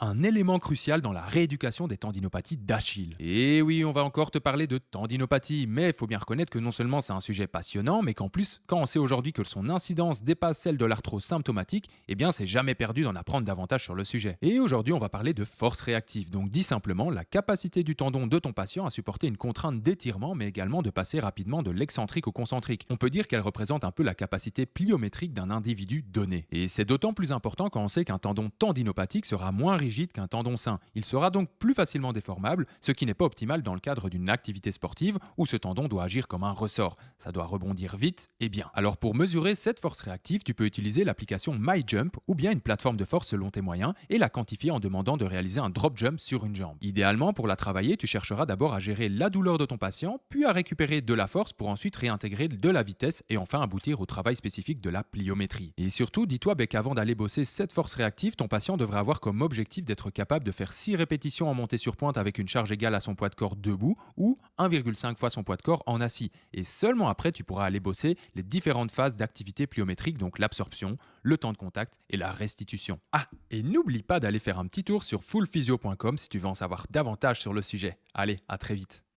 un élément crucial dans la rééducation des tendinopathies d'Achille. Et oui, on va encore te parler de tendinopathie, mais il faut bien reconnaître que non seulement c'est un sujet passionnant, mais qu'en plus, quand on sait aujourd'hui que son incidence dépasse celle de l'arthrose symptomatique, eh bien c'est jamais perdu d'en apprendre davantage sur le sujet. Et aujourd'hui, on va parler de force réactive, donc dit simplement la capacité du tendon de ton patient à supporter une contrainte d'étirement, mais également de passer rapidement de l'excentrique au concentrique. On peut dire qu'elle représente un peu la capacité pliométrique d'un individu donné. Et c'est d'autant plus important quand on sait qu'un tendon tendinopathique sera moins rigide qu'un tendon sain. Il sera donc plus facilement déformable, ce qui n'est pas optimal dans le cadre d'une activité sportive où ce tendon doit agir comme un ressort. Ça doit rebondir vite et bien. Alors pour mesurer cette force réactive, tu peux utiliser l'application MyJump ou bien une plateforme de force selon tes moyens et la quantifier en demandant de réaliser un drop jump sur une jambe. Idéalement, pour la travailler, tu chercheras d'abord à gérer la douleur de ton patient, puis à récupérer de la force pour ensuite réintégrer de la vitesse et enfin aboutir au travail spécifique de la pliométrie. Et surtout, dis-toi qu'avant d'aller bosser cette force réactive, ton patient devrait avoir comme objectif d'être capable de faire 6 répétitions en montée sur pointe avec une charge égale à son poids de corps debout ou 1,5 fois son poids de corps en assis. Et seulement après, tu pourras aller bosser les différentes phases d'activité pliométrique, donc l'absorption, le temps de contact et la restitution. Ah, et n'oublie pas d'aller faire un petit tour sur fullphysio.com si tu veux en savoir davantage sur le sujet. Allez, à très vite.